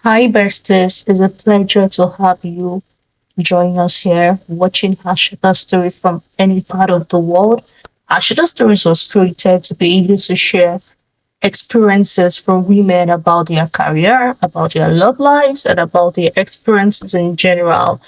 Hi, Besties. It's a pleasure to have you join us here, watching Hashida Story from any part of the world. Hashida Stories was created to be able to share experiences from women about their career, about their love lives, and about their experiences in general.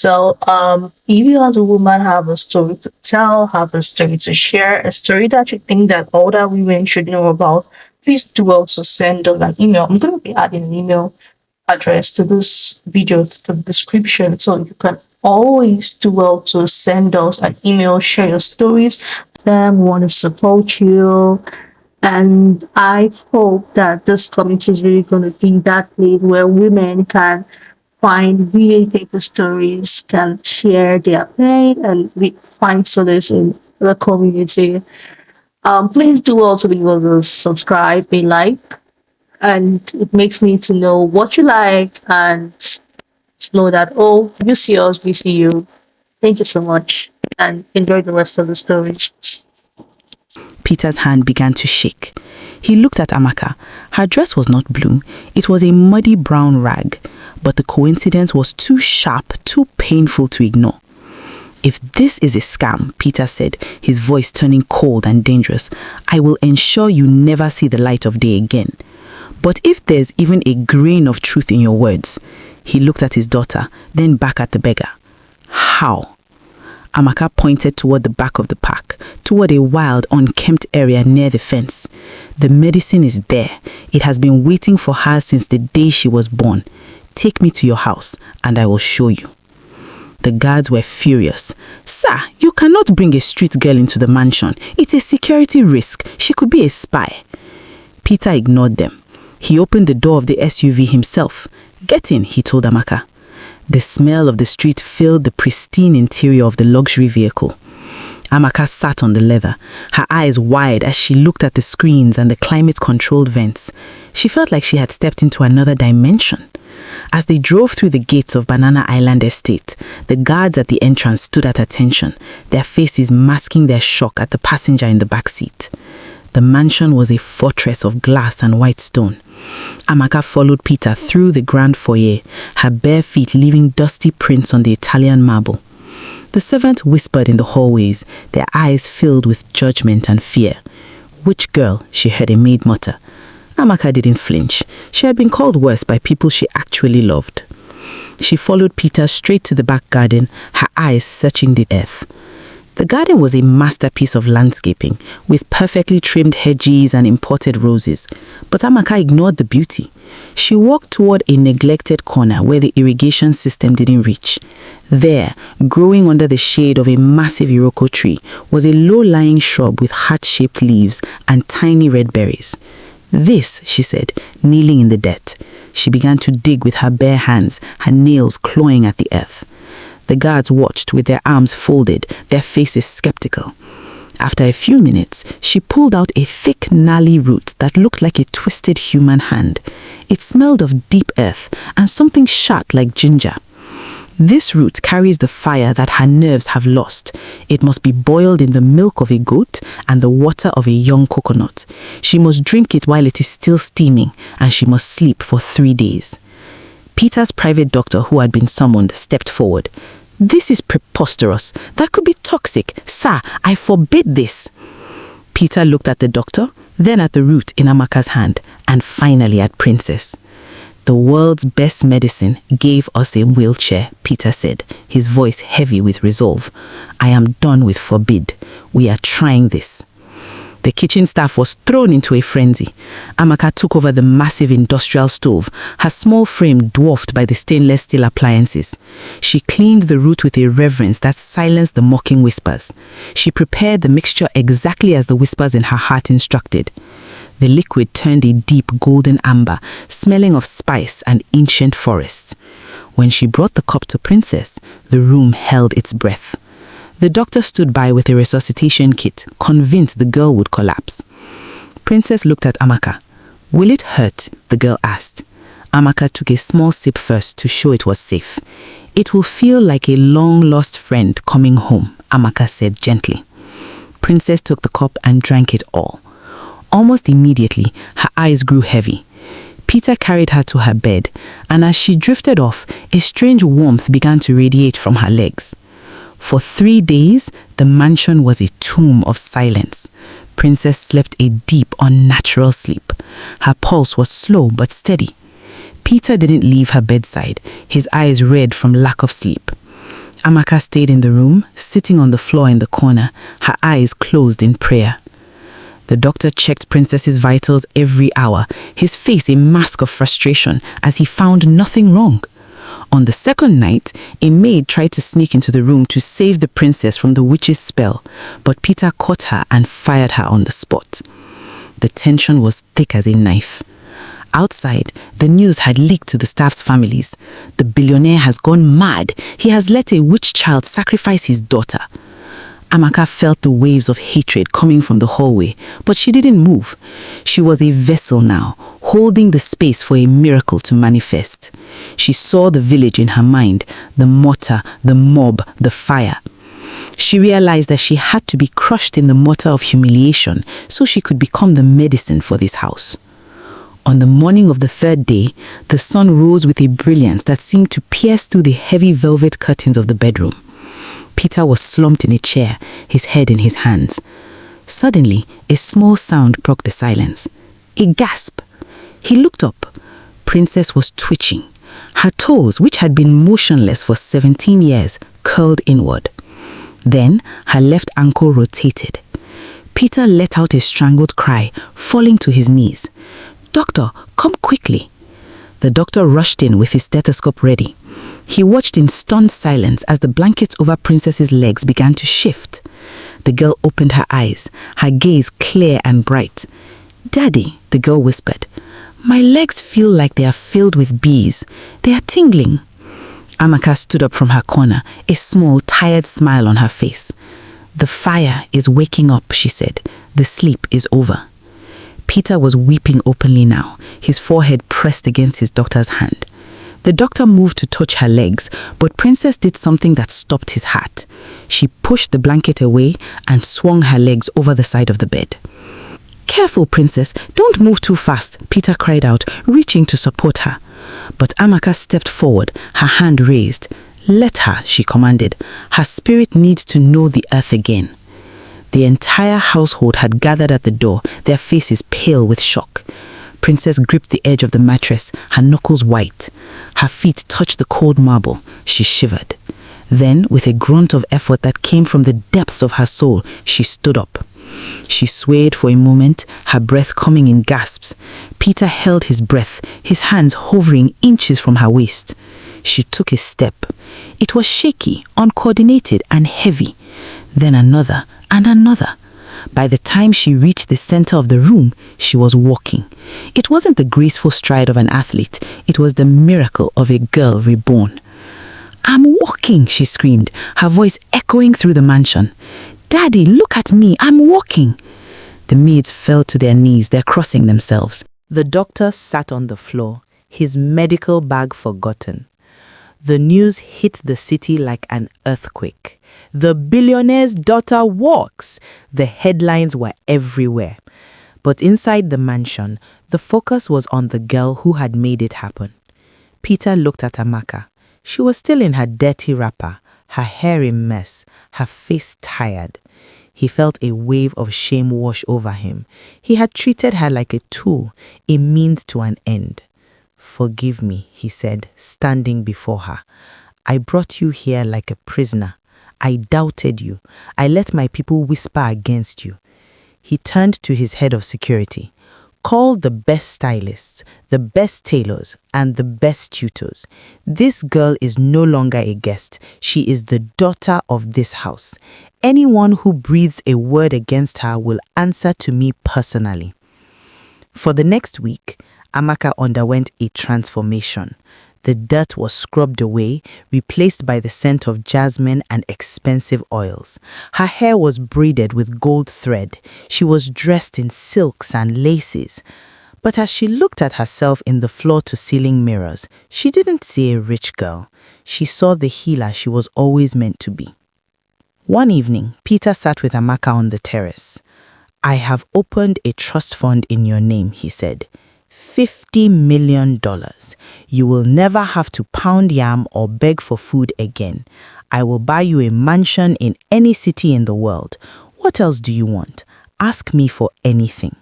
If you as a woman have a story to tell, have a story to share, a story that you think that older women should know about, please do also send us an email. I'm going to be adding an email address to this video, to the description, so you can always do well to send us an email, share your stories. We want to support you, and I hope that this community is really going to be that place where women can find relatable stories, can share their pain, and we find solace in the community. Please do also leave us a subscribe, a like, and it makes me to know what you like and know that, oh, you see us, we see you. Thank you so much, and enjoy the rest of the story. Peter's hand began to shake. He looked at Amaka. Her dress was not blue, it was a muddy brown rag, but the coincidence was too sharp, too painful to ignore. If this is a scam, Peter said, his voice turning cold and dangerous, I will ensure you never see the light of day again. But if there's even a grain of truth in your words, he looked at his daughter, then back at the beggar. How? Amaka pointed toward the back of the park, toward a wild, unkempt area near the fence. The medicine is there. It has been waiting for her since the day she was born. Take me to your house, and I will show you. The guards were furious. Sir, you cannot bring a street girl into the mansion. It's a security risk. She could be a spy. Peter ignored them. He opened the door of the SUV himself. Get in, he told Amaka. The smell of the street filled the pristine interior of the luxury vehicle. Amaka sat on the leather, her eyes wide as she looked at the screens and the climate-controlled vents. She felt like she had stepped into another dimension. As they drove through the gates of Banana Island Estate, the guards at the entrance stood at attention, their faces masking their shock at the passenger in the back seat. The mansion was a fortress of glass and white stone. Amaka followed Peter through the grand foyer, her bare feet leaving dusty prints on the Italian marble. The servant whispered in the hallways, their eyes filled with judgment and fear. Which girl? She heard a maid mutter. Amaka didn't flinch. She had been called worse by people she actually loved. She followed Peter straight to the back garden, her eyes searching the earth. The garden was a masterpiece of landscaping, with perfectly trimmed hedges and imported roses. But Amaka ignored the beauty. She walked toward a neglected corner where the irrigation system didn't reach. There, growing under the shade of a massive Iroko tree, was a low-lying shrub with heart-shaped leaves and tiny red berries. This, she said, kneeling in the dirt. She began to dig with her bare hands, her nails clawing at the earth. The guards watched with their arms folded, their faces skeptical. After a few minutes, she pulled out a thick, gnarly root that looked like a twisted human hand. It smelled of deep earth and something sharp like ginger. This root carries the fire that her nerves have lost. It must be boiled in the milk of a goat and the water of a young coconut. She must drink it while it is still steaming, and she must sleep for 3 days. Peter's private doctor, who had been summoned, stepped forward. This is preposterous. That could be toxic. Sir, I forbid this. Peter looked at the doctor, then at the root in Amaka's hand, and finally at Princess. The world's best medicine gave us a wheelchair, Peter said, his voice heavy with resolve. I am done with forbid. We are trying this. The kitchen staff was thrown into a frenzy. Amaka took over the massive industrial stove, her small frame dwarfed by the stainless steel appliances. She cleaned the root with a reverence that silenced the mocking whispers. She prepared the mixture exactly as the whispers in her heart instructed. The liquid turned a deep golden amber, smelling of spice and ancient forests. When she brought the cup to Princess, the room held its breath. The doctor stood by with a resuscitation kit, convinced the girl would collapse. Princess looked at Amaka. Will it hurt? The girl asked. Amaka took a small sip first to show it was safe. It will feel like a long-lost friend coming home, Amaka said gently. Princess took the cup and drank it all. Almost immediately, her eyes grew heavy. Peter carried her to her bed, and as she drifted off, a strange warmth began to radiate from her legs. For 3 days, the mansion was a tomb of silence. Princess slept a deep, unnatural sleep. Her pulse was slow but steady. Peter didn't leave her bedside, his eyes red from lack of sleep. Amaka stayed in the room, sitting on the floor in the corner, her eyes closed in prayer. The doctor checked Princess's vitals every hour, his face a mask of frustration as he found nothing wrong. On the second night, a maid tried to sneak into the room to save the princess from the witch's spell, but Peter caught her and fired her on the spot. The tension was thick as a knife. Outside, the news had leaked to the staff's families. The billionaire has gone mad. He has let a witch child sacrifice his daughter. Amaka felt the waves of hatred coming from the hallway, but she didn't move. She was a vessel now, holding the space for a miracle to manifest. She saw the village in her mind, the mortar, the mob, the fire. She realized that she had to be crushed in the mortar of humiliation so she could become the medicine for this house. On the morning of the third day, the sun rose with a brilliance that seemed to pierce through the heavy velvet curtains of the bedroom. Peter was slumped in a chair, his head in his hands. Suddenly, a small sound broke the silence. A gasp. He looked up. Princess was twitching. Her toes, which had been motionless for 17 years, curled inward. Then, her left ankle rotated. Peter let out a strangled cry, falling to his knees. "Doctor, come quickly." The doctor rushed in with his stethoscope ready. He watched in stunned silence as the blankets over Princess's legs began to shift. The girl opened her eyes, her gaze clear and bright. "Daddy," the girl whispered, "my legs feel like they are filled with bees. They are tingling." Amaka stood up from her corner, a small, tired smile on her face. "The fire is waking up," she said. "The sleep is over." Peter was weeping openly now, his forehead pressed against his doctor's hand. The doctor moved to touch her legs, but Princess did something that stopped his heart. She pushed the blanket away and swung her legs over the side of the bed. "Careful, Princess, don't move too fast," Peter cried out, reaching to support her. But Amaka stepped forward, her hand raised. "Let her," she commanded. "Her spirit needs to know the earth again." The entire household had gathered at the door, their faces pale with shock. Princess gripped the edge of the mattress, her knuckles white. Her feet touched the cold marble. She shivered. Then, with a grunt of effort that came from the depths of her soul, she stood up. She swayed for a moment, her breath coming in gasps. Peter held his breath, his hands hovering inches from her waist. She took a step. It was shaky, uncoordinated, and heavy. Then another and another. By the time she reached the center of the room, she was walking. It wasn't the graceful stride of an athlete. It was the miracle of a girl reborn. "I'm walking," she screamed, her voice echoing through the mansion. "Daddy, look at me, I'm walking." The maids fell to their knees, they're crossing themselves. The doctor sat on the floor, his medical bag forgotten. The news hit the city like an earthquake. "The billionaire's daughter walks." The headlines were everywhere. But inside the mansion, the focus was on the girl who had made it happen. Peter looked at Amaka. She was still in her dirty wrapper, her hair a mess, her face tired. He felt a wave of shame wash over him. He had treated her like a tool, a means to an end. "Forgive me," he said, standing before her. "I brought you here like a prisoner. I doubted you. I let my people whisper against you." He turned to his head of security. "Call the best stylists, the best tailors, and the best tutors. This girl is no longer a guest. She is the daughter of this house. Anyone who breathes a word against her will answer to me personally." For the next week, Amaka underwent a transformation. The dirt was scrubbed away, replaced by the scent of jasmine and expensive oils. Her hair was braided with gold thread. She was dressed in silks and laces. But as she looked at herself in the floor-to-ceiling mirrors, she didn't see a rich girl. She saw the healer she was always meant to be. One evening, Peter sat with Amaka on the terrace. "I have opened a trust fund in your name," he said. $50 million. You will never have to pound yam or beg for food again. I will buy you a mansion in any city in the world. What else do you want? Ask me for anything."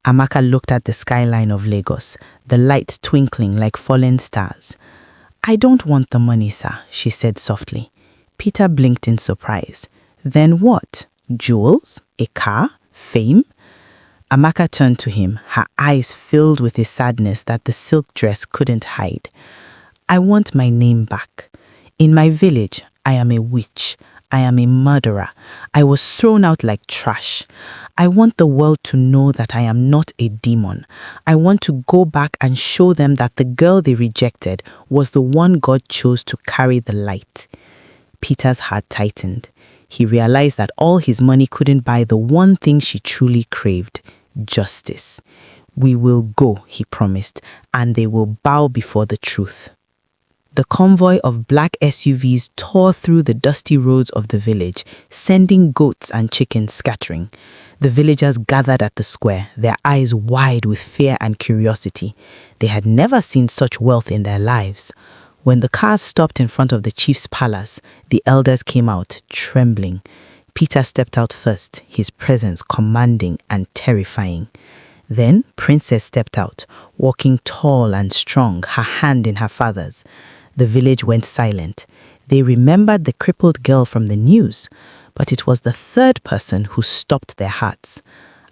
Amaka looked at the skyline of Lagos, the lights twinkling like fallen stars. "I don't want the money, sir," she said softly. Peter blinked in surprise. "Then what? Jewels? A car? Fame?" Amaka turned to him, her eyes filled with a sadness that the silk dress couldn't hide. "I want my name back. In my village, I am a witch. I am a murderer. I was thrown out like trash. I want the world to know that I am not a demon. I want to go back and show them that the girl they rejected was the one God chose to carry the light." Peter's heart tightened. He realized that all his money couldn't buy the one thing she truly craved: justice. "We will go," he promised, "and they will bow before the truth." The convoy of black SUVs tore through the dusty roads of the village, sending goats and chickens scattering. The villagers gathered at the square, their eyes wide with fear and curiosity. They had never seen such wealth in their lives. When the cars stopped in front of the chief's palace, the elders came out, trembling. Peter stepped out first, his presence commanding and terrifying. Then Princess stepped out, walking tall and strong, her hand in her father's. The village went silent. They remembered the crippled girl from the news, but it was the third person who stopped their hearts.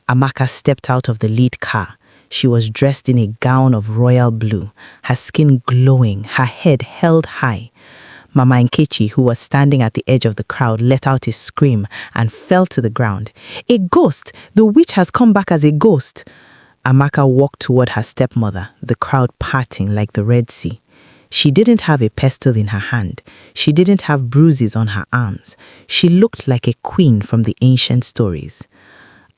Amaka stepped out of the lead car. She was dressed in a gown of royal blue, her skin glowing, her head held high. Mama Nkechi, who was standing at the edge of the crowd, let out a scream and fell to the ground. "A ghost! The witch has come back as a ghost!" Amaka walked toward her stepmother, the crowd parting like the Red Sea. She didn't have a pestle in her hand. She didn't have bruises on her arms. She looked like a queen from the ancient stories.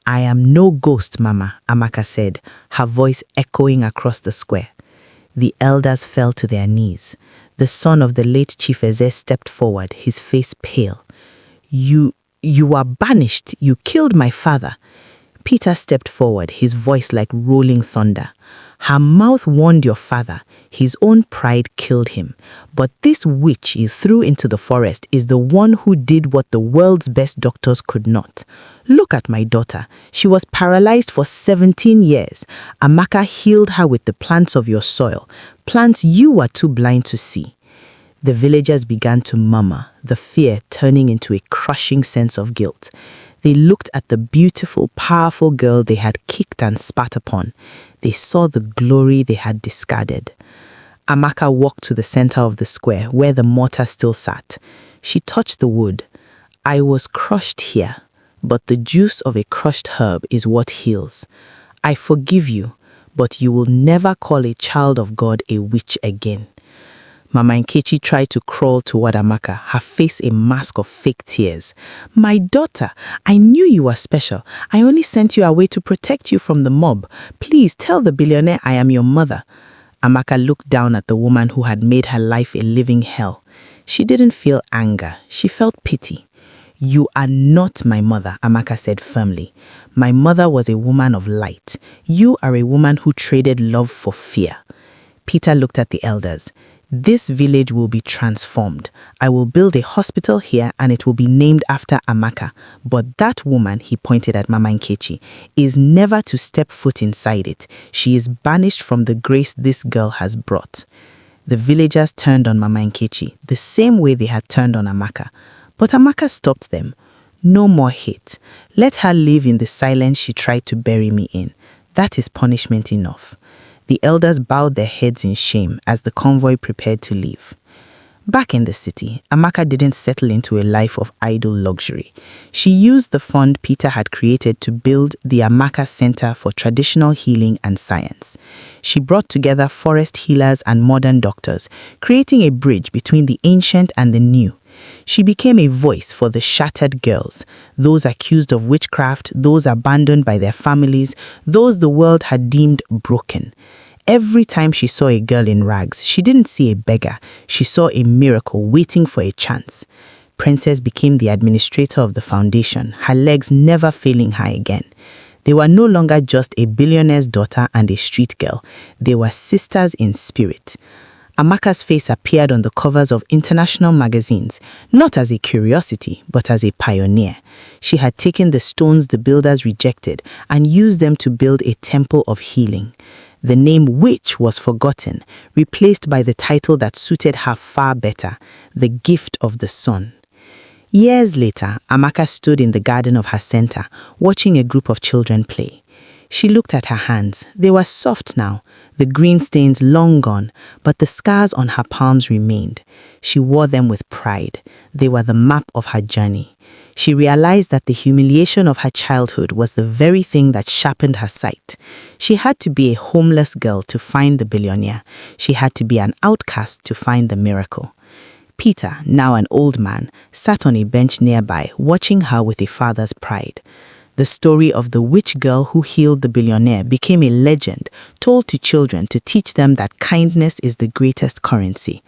"I am no ghost, Mama," Amaka said, her voice echoing across the square. The elders fell to their knees. The son of the late Chief Eze stepped forward, his face pale. You are banished. You killed my father." Peter stepped forward, his voice like rolling thunder. "Her mouth warned your father. His own pride killed him. But this witch he threw into the forest is the one who did what the world's best doctors could not. Look at my daughter. She was paralyzed for 17 years. Amaka healed her with the plants of your soil, plants you were too blind to see." The villagers began to murmur, the fear turning into a crushing sense of guilt. They looked at the beautiful, powerful girl they had kicked and spat upon. They saw the glory they had discarded. Amaka walked to the center of the square, where the mortar still sat. She touched the wood. "I was crushed here, but the juice of a crushed herb is what heals. I forgive you, but you will never call a child of God a witch again." Mama Nkechi tried to crawl toward Amaka, her face a mask of fake tears. "My daughter, I knew you were special. I only sent you away to protect you from the mob. Please tell the billionaire I am your mother." Amaka looked down at the woman who had made her life a living hell. She didn't feel anger. She felt pity. "You are not my mother," Amaka said firmly. "My mother was a woman of light. You are a woman who traded love for fear." Peter looked at the elders. "This village will be transformed. I will build a hospital here and it will be named after Amaka. But that woman," he pointed at Mama Nkechi, "is never to step foot inside it. She is banished from the grace this girl has brought." The villagers turned on Mama Nkechi, the same way they had turned on Amaka. But Amaka stopped them. "No more hate. Let her live in the silence she tried to bury me in. That is punishment enough." The elders bowed their heads in shame as the convoy prepared to leave. Back in the city, Amaka didn't settle into a life of idle luxury. She used the fund Peter had created to build the Amaka Center for Traditional Healing and Science. She brought together forest healers and modern doctors, creating a bridge between the ancient and the new. She became a voice for the shattered girls, those accused of witchcraft, those abandoned by their families, those the world had deemed broken. Every time she saw a girl in rags, she didn't see a beggar. She saw a miracle waiting for a chance. Princess became the administrator of the foundation, her legs never failing her again. They were no longer just a billionaire's daughter and a street girl. They were sisters in spirit. Amaka's face appeared on the covers of international magazines, not as a curiosity, but as a pioneer. She had taken the stones the builders rejected and used them to build a temple of healing. The name witch was forgotten, replaced by the title that suited her far better, the gift of the sun. Years later, Amaka stood in the garden of her center, watching a group of children play. She looked at her hands. They were soft now, the green stains long gone, but the scars on her palms remained. She wore them with pride. They were the map of her journey. She realized that the humiliation of her childhood was the very thing that sharpened her sight. She had to be a homeless girl to find the billionaire. She had to be an outcast to find the miracle. Peter, now an old man, sat on a bench nearby, watching her with a father's pride. The story of the witch girl who healed the billionaire became a legend told to children to teach them that kindness is the greatest currency.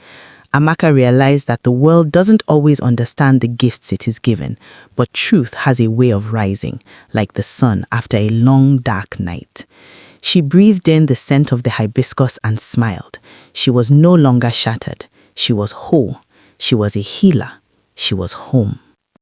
Amaka realized that the world doesn't always understand the gifts it is given, but truth has a way of rising, like the sun after a long dark night. She breathed in the scent of the hibiscus and smiled. She was no longer shattered. She was whole. She was a healer. She was home.